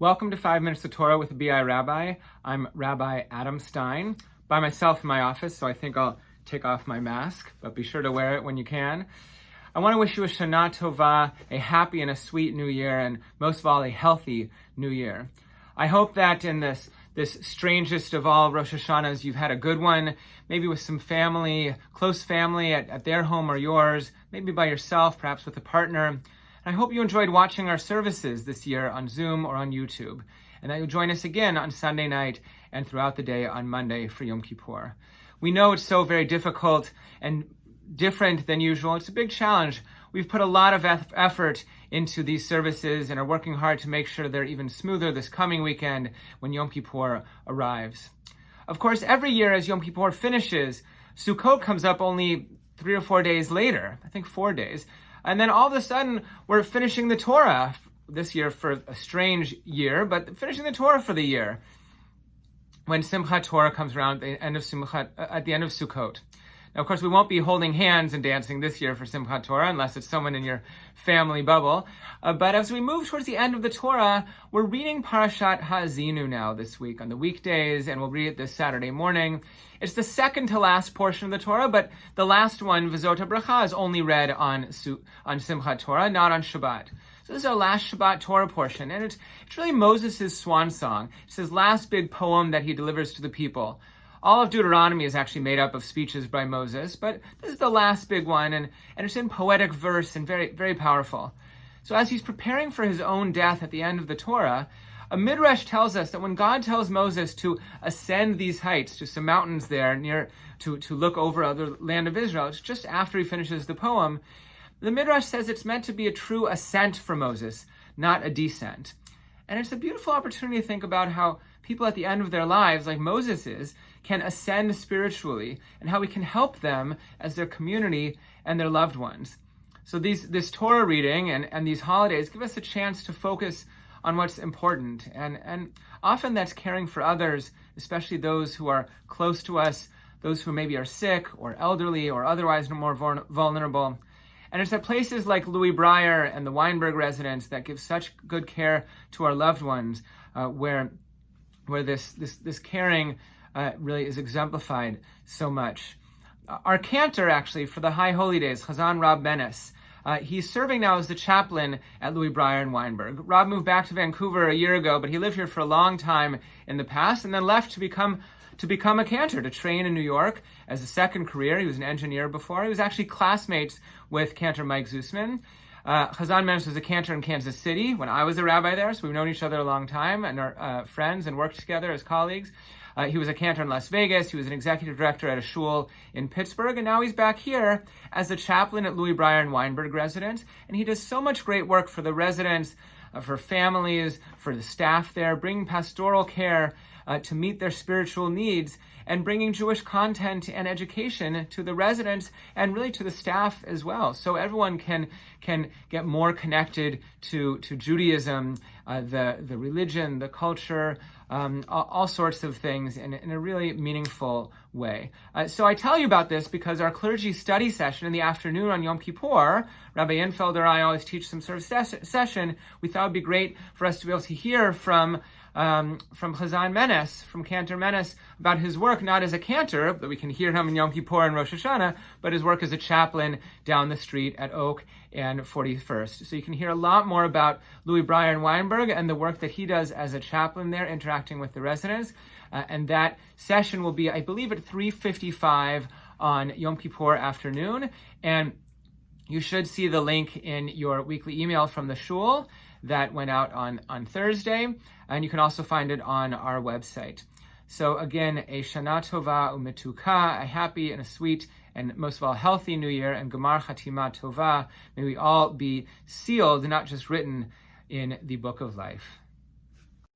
Welcome to 5 Minutes of Torah with the BI Rabbi. I'm Rabbi Adam Stein, by myself in my office, so I think I'll take off my mask, but be sure to wear it when you can. I want to wish you a Shana Tova, a happy and a sweet new year, and most of all, a healthy new year. I hope that in this strangest of all Rosh Hashanahs, you've had a good one, maybe with some family, close family at their home or yours, maybe by yourself, perhaps with a partner. I hope you enjoyed watching our services this year on Zoom or on YouTube, and that you'll join us again on Sunday night and throughout the day on Monday for Yom Kippur. We know it's so very difficult and different than usual. It's a big challenge. We've put a lot of effort into these services and are working hard to make sure they're even smoother this coming weekend when Yom Kippur arrives. Of course, every year as Yom Kippur finishes, Sukkot comes up only 3 or 4 days later, I think 4 days. And then all of a sudden, we're finishing the Torah this year for a strange year, but finishing the Torah for the year when Simchat Torah comes around at the end of Sukkot. Now, of course, we won't be holding hands and dancing this year for Simchat Torah unless it's someone in your family bubble. But as we move towards the end of the Torah, we're reading Parashat Haazinu now this week on the weekdays, and we'll read it this Saturday morning. It's the second to last portion of the Torah, but the last one, V'zot HaBracha, is only read on Simchat Torah, not on Shabbat. So this is our last Shabbat Torah portion, and it's really Moses' swan song. It's his last big poem that he delivers to the people. All of Deuteronomy is actually made up of speeches by Moses, but this is the last big one, and it's in poetic verse and very, very powerful. So as he's preparing for his own death at the end of the Torah, a Midrash tells us that when God tells Moses to ascend these heights to some mountains there near to look over the land of Israel, it's just after he finishes the poem, the Midrash says it's meant to be a true ascent for Moses, not a descent. And it's a beautiful opportunity to think about how people at the end of their lives, like Moses is, can ascend spiritually and how we can help them as their community and their loved ones. So this Torah reading and these holidays give us a chance to focus on what's important. And often that's caring for others, especially those who are close to us, those who maybe are sick or elderly or otherwise more vulnerable. And it's at places like Louis Breyer and the Weinberg residence that give such good care to our loved ones, where this caring really is exemplified so much. Our cantor, actually, for the High Holy Days, Chazan Rab Menes, he's serving now as the chaplain at Louis Breyer and Weinberg. Rob moved back to Vancouver a year ago, but he lived here for a long time in the past and then left to become a cantor, to train in New York as a second career. He was an engineer before. He was actually classmates with cantor Mike Zusman. Chazan Menes was a cantor in Kansas City when I was a rabbi there, so we've known each other a long time and are friends and worked together as colleagues. He was a cantor in Las Vegas. He was an executive director at a shul in Pittsburgh, and now he's back here as the chaplain at Louis Breyer and Weinberg residence. And he does so much great work for the residents, for families, for the staff there, bringing pastoral care to meet their spiritual needs and bringing Jewish content and education to the residents and really to the staff as well. So everyone can get more connected to Judaism, the religion, the culture, all sorts of things in a really meaningful way. So I tell you about this because our clergy study session in the afternoon on Yom Kippur, Rabbi Infeld or I always teach some sort of session. We thought it would be great for us to be able to hear from Chazan Menes, from Cantor Menes, about his work, not as a cantor, that we can hear him in Yom Kippur and Rosh Hashanah, but his work as a chaplain down the street at Oak and 41st. So you can hear a lot more about Louis Breyer and Weinberg and the work that he does as a chaplain there, interacting with the residents. And that session will be, I believe, at 3:55 on Yom Kippur afternoon. And you should see the link in your weekly email from the shul that went out on Thursday, and you can also find it on our website. So again, a Shana Tova Umetuka, a happy and a sweet and most of all healthy new year, and Gemar Chatima Tova. May we all be sealed, not just written, in the book of life.